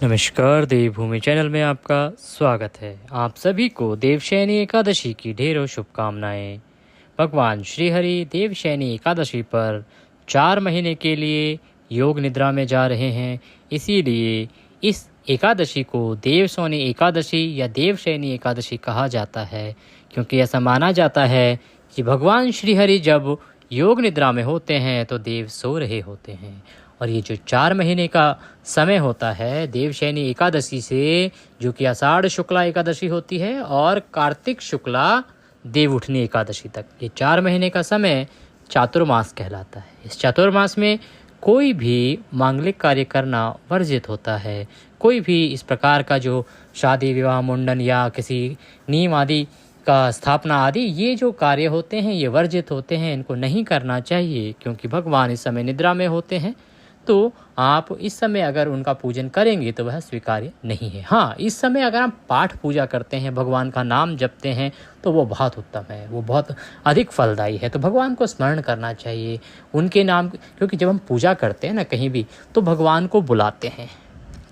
नमस्कार, देवभूमि चैनल में आपका स्वागत है। आप सभी को देवशयनी एकादशी की ढेरों शुभकामनाएं। भगवान श्री हरि देवशयनी एकादशी पर 4 महीने के लिए योग निद्रा में जा रहे हैं। इसीलिए इस एकादशी को देवशयनी एकादशी या देवशयनी एकादशी कहा जाता है, क्योंकि ऐसा माना जाता है कि भगवान श्री हरि जब योग निद्रा में होते हैं तो देव सो रहे होते हैं। और ये जो 4 महीने का समय होता है देवशयनी एकादशी से, जो कि आषाढ़ शुक्ला एकादशी होती है, और कार्तिक शुक्ला देव उठनी एकादशी तक, ये 4 महीने का समय चातुर्मास कहलाता है। इस चातुर्मास में कोई भी मांगलिक कार्य करना वर्जित होता है। कोई भी इस प्रकार का जो शादी विवाह मुंडन या किसी नियम आदि का स्थापना आदि ये जो कार्य होते हैं ये वर्जित होते हैं, इनको नहीं करना चाहिए, क्योंकि भगवान इस समय निद्रा में होते हैं। तो आप इस समय अगर उनका पूजन करेंगे तो वह स्वीकार्य नहीं है। हाँ, इस समय अगर आप पाठ पूजा करते हैं, भगवान का नाम जपते हैं, तो वो बहुत उत्तम है, वो बहुत अधिक फलदायी है। तो भगवान को स्मरण करना चाहिए उनके नाम, क्योंकि जब हम पूजा करते हैं ना कहीं भी, तो भगवान को बुलाते हैं।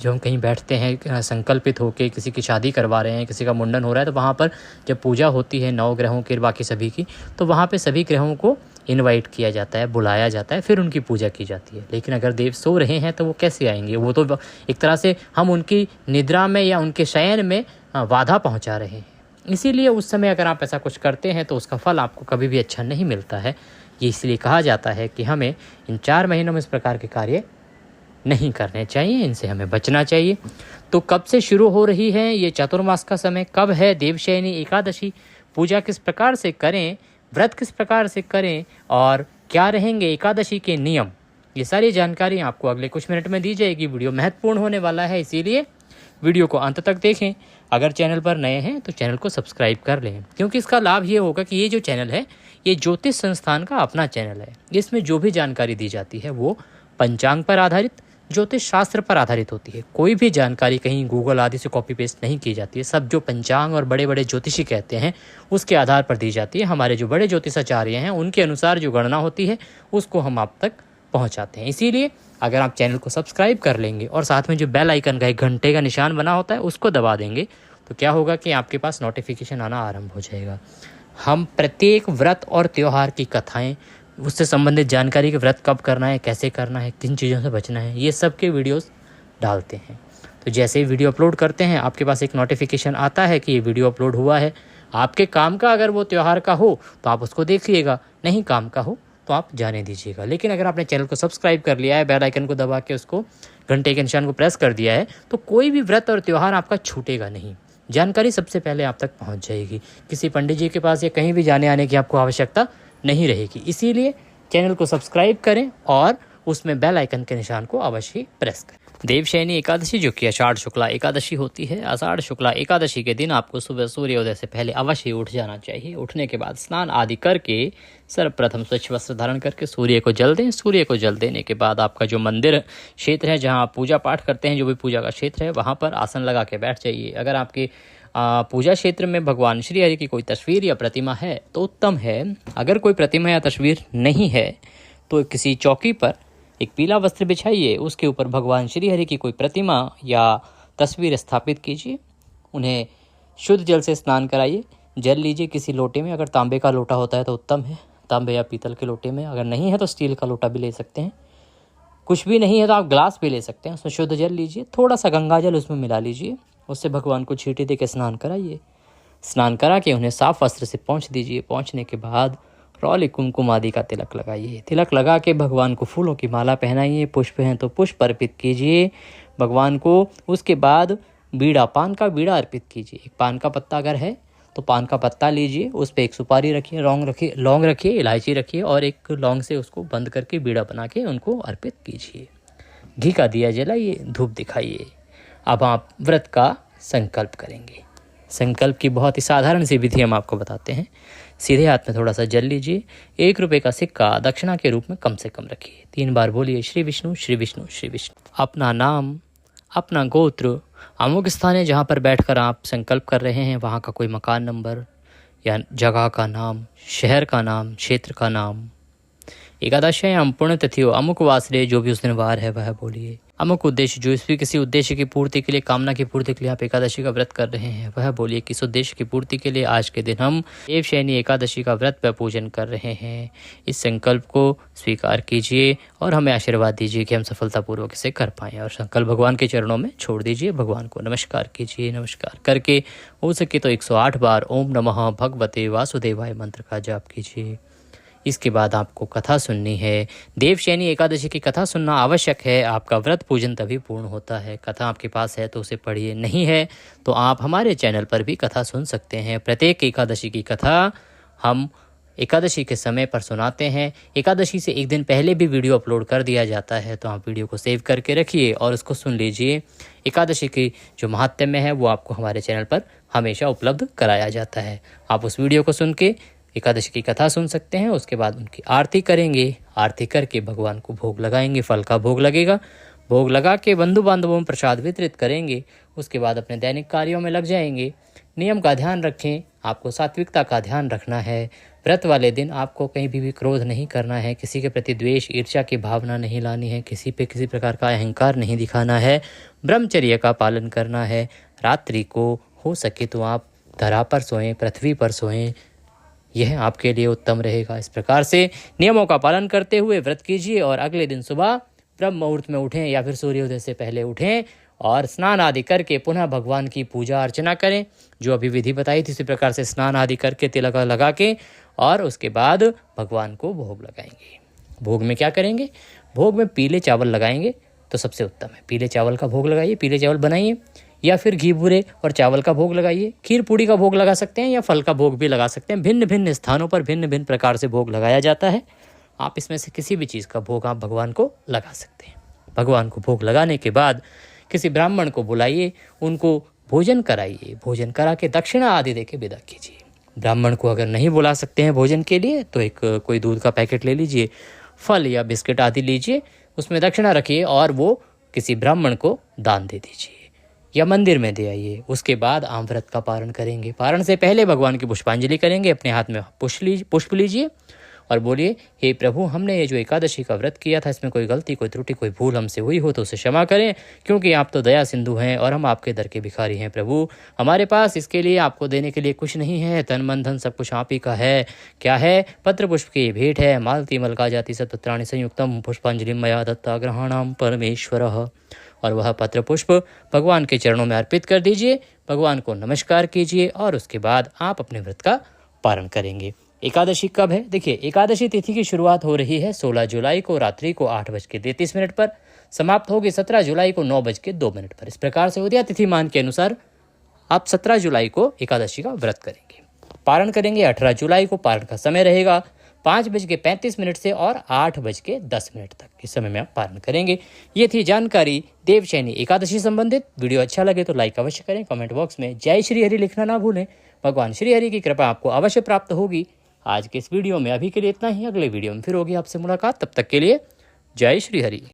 जब हम कहीं बैठते हैं संकल्पित होकर, किसी की शादी करवा रहे हैं, किसी का मुंडन हो रहा है, तो वहाँ पर जब पूजा होती है 9 ग्रहों की, बाकी सभी की, तो वहाँ पे सभी ग्रहों को इनवाइट किया जाता है, बुलाया जाता है, फिर उनकी पूजा की जाती है। लेकिन अगर देव सो रहे हैं तो वो कैसे आएंगे? वो तो एक तरह से हम उनकी निद्रा में या उनके शयन में बाधा पहुँचा रहे हैं। इसीलिए उस समय अगर आप ऐसा कुछ करते हैं तो उसका फल आपको कभी भी अच्छा नहीं मिलता है। ये इसलिए कहा जाता है कि हमें इन 4 महीनों में इस प्रकार के कार्य नहीं करने चाहिए, इनसे हमें बचना चाहिए। तो कब से शुरू हो रही है ये चातुर्मास का समय? कब है देवशयनी एकादशी? पूजा किस प्रकार से करें, व्रत किस प्रकार से करें, और क्या रहेंगे एकादशी के नियम, ये सारी जानकारी आपको अगले कुछ मिनट में दी जाएगी। वीडियो महत्वपूर्ण होने वाला है, इसीलिए वीडियो को अंत तक देखें। अगर चैनल पर नए हैं तो चैनल को सब्सक्राइब कर लें, क्योंकि इसका लाभ ये होगा कि ये जो चैनल है ये ज्योतिष संस्थान का अपना चैनल है। इसमें जो भी जानकारी दी जाती है वो पंचांग पर आधारित, ज्योतिष शास्त्र पर आधारित होती है। कोई भी जानकारी कहीं गूगल आदि से कॉपी पेस्ट नहीं की जाती है। सब जो पंचांग और बड़े बड़े ज्योतिषी कहते हैं उसके आधार पर दी जाती है। हमारे जो बड़े ज्योतिषाचार्य हैं उनके अनुसार जो गणना होती है उसको हम आप तक पहुंचाते हैं। इसीलिए अगर आप चैनल को सब्सक्राइब कर लेंगे और साथ में जो बेल आइकन का एक घंटे का निशान बना होता है उसको दबा देंगे, तो क्या होगा कि आपके पास नोटिफिकेशन आना आरंभ हो जाएगा। हम प्रत्येक व्रत और त्यौहार की कथाएं, उससे संबंधित जानकारी कि व्रत कब करना है, कैसे करना है, किन चीज़ों से बचना है, ये सब के वीडियोस डालते हैं। तो जैसे ही वीडियो अपलोड करते हैं आपके पास एक नोटिफिकेशन आता है कि ये वीडियो अपलोड हुआ है। आपके काम का अगर वो त्यौहार का हो तो आप उसको देखिएगा, नहीं काम का हो तो आप जाने दीजिएगा। लेकिन अगर आपने चैनल को सब्सक्राइब कर लिया है, बेल आइकन को दबा के उसको घंटे के निशान को प्रेस कर दिया है, तो कोई भी व्रत और त्यौहार आपका छूटेगा नहीं। जानकारी सबसे पहले आप तक पहुँच जाएगी। किसी पंडित जी के पास या कहीं भी जाने आने की आपको आवश्यकता नहीं रहेगी। इसीलिए चैनल को सब्सक्राइब करें और उसमें बेल आइकन के निशान को अवश्य प्रेस करें। देवशयनी एकादशी जो कि आषाढ़ शुक्ला एकादशी होती है, आषाढ़ शुक्ला एकादशी के दिन आपको सुबह सूर्योदय से पहले अवश्य उठ जाना चाहिए। उठने के बाद स्नान आदि करके सर्वप्रथम स्वच्छ वस्त्र धारण करके सूर्य को जल दें। सूर्य को जल देने के बाद आपका जो मंदिर क्षेत्र है, जहाँ आप पूजा पाठ करते हैं, जो भी पूजा का क्षेत्र है, वहाँ पर आसन लगा के बैठ जाइए। अगर आपके पूजा क्षेत्र में भगवान श्री हरि की कोई तस्वीर या प्रतिमा है तो उत्तम है। अगर कोई प्रतिमा या तस्वीर नहीं है तो किसी चौकी पर एक पीला वस्त्र बिछाइए, उसके ऊपर भगवान श्री हरि की कोई प्रतिमा या तस्वीर स्थापित कीजिए। उन्हें शुद्ध जल से स्नान कराइए। जल लीजिए किसी लोटे में, अगर तांबे का लोटा होता है तो उत्तम है, तांबे या पीतल के लोटे में। अगर नहीं है तो स्टील का लोटा भी ले सकते हैं। कुछ भी नहीं है तो आप ग्लास भी ले सकते हैं। उसमें शुद्ध जल लीजिए, थोड़ा सा गंगा जल उसमें मिला लीजिए, उससे भगवान को छींटे दे के स्नान कराइए। स्नान करा के उन्हें साफ वस्त्र से पोंछ दीजिए। पोंछने के बाद रौली कुमकुम आदि का तिलक लगाइए। तिलक लगा के भगवान को फूलों की माला पहनाइए। पुष्प हैं तो पुष्प अर्पित कीजिए भगवान को। उसके बाद बीड़ा, पान का बीड़ा अर्पित कीजिए। एक पान का पत्ता अगर है तो पान का पत्ता लीजिए, उस पर एक सुपारी रखिए, लौंग रखिए, इलायची रखिए, और एक लौंग से उसको बंद करके बीड़ा बना के उनको अर्पित कीजिए। घी का दिया जलाइए, धूप दिखाइए। अब आप व्रत का संकल्प करेंगे। संकल्प की बहुत ही साधारण सी विधि हम आपको बताते हैं। सीधे हाथ में थोड़ा सा जल लीजिए। 1 रुपये का सिक्का दक्षिणा के रूप में कम से कम रखिए। 3 बार बोलिए श्री विष्णु श्री विष्णु श्री विष्णु। अपना नाम, अपना गोत्र, अमुक स्थान है जहाँ पर बैठकर आप संकल्प कर रहे हैं, वहाँ का कोई मकान नंबर या जगह का नाम, शहर का नाम, क्षेत्र का नाम, एकादशी या पुण्य तिथियों, अमुक वासरे, जो भी उस दिन वार है वह बोलिए। अमुक उद्देश्य, जो इस भी किसी उद्देश्य की पूर्ति के लिए, कामना की पूर्ति के लिए आप एकादशी का व्रत कर रहे हैं, वह बोलिए किस उद्देश्य की पूर्ति के लिए आज के दिन हम देवशयनी एकादशी का व्रत व पूजन कर रहे हैं। इस संकल्प को स्वीकार कीजिए और हमें आशीर्वाद दीजिए कि हम सफलतापूर्वक इसे कर पाएँ। और संकल्प भगवान के चरणों में छोड़ दीजिए, भगवान को नमस्कार कीजिए। नमस्कार करके हो सके तो 108 बार ओम नमः भगवते वासुदेवाय मंत्र का जाप कीजिए। इसके बाद आपको कथा सुननी है। देवशयनी एकादशी की कथा सुनना आवश्यक है। आपका व्रत पूजन तभी पूर्ण होता है। कथा आपके पास है तो उसे पढ़िए, नहीं है तो आप हमारे चैनल पर भी कथा सुन सकते हैं। प्रत्येक एकादशी की कथा हम एकादशी के समय पर सुनाते हैं। एकादशी से एक दिन पहले भी वीडियो अपलोड कर दिया जाता है, तो आप वीडियो को सेव करके रखिए और उसको सुन लीजिए। एकादशी की जो महात्म्य है वो आपको हमारे चैनल पर हमेशा उपलब्ध कराया जाता है। आप उस वीडियो को सुन के एकादशी की कथा सुन सकते हैं। उसके बाद उनकी आरती करेंगे। आरती करके भगवान को भोग लगाएंगे, फल का भोग लगेगा। भोग लगा के बंधु बांधवों में प्रसाद वितरित करेंगे। उसके बाद अपने दैनिक कार्यों में लग जाएंगे। नियम का ध्यान रखें, आपको सात्विकता का ध्यान रखना है। व्रत वाले दिन आपको कहीं भी क्रोध नहीं करना है, किसी के प्रति द्वेष ईर्ष्या की भावना नहीं लानी है, किसी पे किसी प्रकार का अहंकार नहीं दिखाना है। ब्रह्मचर्य का पालन करना है। रात्रि को हो सके तो आप धरा पर सोएं, पृथ्वी पर सोएं, यह आपके लिए उत्तम रहेगा। इस प्रकार से नियमों का पालन करते हुए व्रत कीजिए और अगले दिन सुबह ब्रह्म मुहूर्त में उठें या फिर सूर्योदय से पहले उठें और स्नान आदि करके पुनः भगवान की पूजा अर्चना करें। जो अभी विधि बताई थी उसी प्रकार से स्नान आदि करके तिलक लगा के और उसके बाद भगवान को भोग लगाएंगे। भोग में क्या करेंगे? भोग में पीले चावल लगाएंगे तो सबसे उत्तम है। पीले चावल का भोग लगाइए, पीले चावल बनाइए या फिर घी भूरे और चावल का भोग लगाइए। खीर पूड़ी का भोग लगा सकते हैं या फल का भोग भी लगा सकते हैं। भिन्न भिन्न स्थानों पर भिन्न भिन्न प्रकार से भोग लगाया जाता है। आप इसमें से किसी भी चीज़ का भोग आप भगवान को लगा सकते हैं। भगवान को भोग लगाने के बाद किसी ब्राह्मण को बुलाइए, उनको भोजन कराइए। भोजन करा के दक्षिणा आदि दे के विदा कीजिए। ब्राह्मण को अगर नहीं बुला सकते हैं भोजन के लिए तो एक कोई दूध का पैकेट ले लीजिए, फल या बिस्किट आदि लीजिए, उसमें दक्षिणा रखिए और वो किसी ब्राह्मण को दान दे दीजिए या मंदिर में दे आइए। उसके बाद आप व्रत का पारण करेंगे। पारण से पहले भगवान की पुष्पांजलि करेंगे। अपने हाथ में पुष्प लीजिए और बोलिए, हे प्रभु, हमने ये जो एकादशी का व्रत किया था इसमें कोई गलती, कोई त्रुटि, कोई भूल हमसे हुई हो तो उसे क्षमा करें, क्योंकि आप तो दया सिंधु हैं और हम आपके दर के भिखारी हैं। प्रभु, हमारे पास इसके लिए आपको देने के लिए कुछ नहीं है। तन मन धन सब कुछ आप ही का है। क्या है? पत्र पुष्प की भेंट है। मालती मलका जाति सत्पत्राणि संयुक्तम पुष्पांजलि मया दत्ता ग्रहाणाम परमेश्वरः। और वह पत्र पुष्प भगवान के चरणों में अर्पित कर दीजिए। भगवान को नमस्कार कीजिए और उसके बाद आप अपने व्रत का पारण करेंगे। एकादशी कब है? देखिए, एकादशी तिथि की शुरुआत हो रही है 16 जुलाई को रात्रि को 8:33 पर, समाप्त होगी 17 जुलाई को 9:02 पर। इस प्रकार से उदया तिथि मान के अनुसार आप 17 जुलाई को एकादशी का व्रत करेंगे। पारण करेंगे 18 जुलाई को। पारण का समय रहेगा 5:35 से और 8:10 तक। इस समय में आप पारण करेंगे। ये थी जानकारी देवशयनी एकादशी संबंधित। वीडियो अच्छा लगे तो लाइक अवश्य करें। कमेंट बॉक्स में जय श्री हरि लिखना ना भूलें। भगवान श्री हरि की कृपा आपको अवश्य प्राप्त होगी। आज के इस वीडियो में अभी के लिए इतना ही। अगले वीडियो में फिर होगी आपसे मुलाकात। तब तक के लिए जय श्री हरि।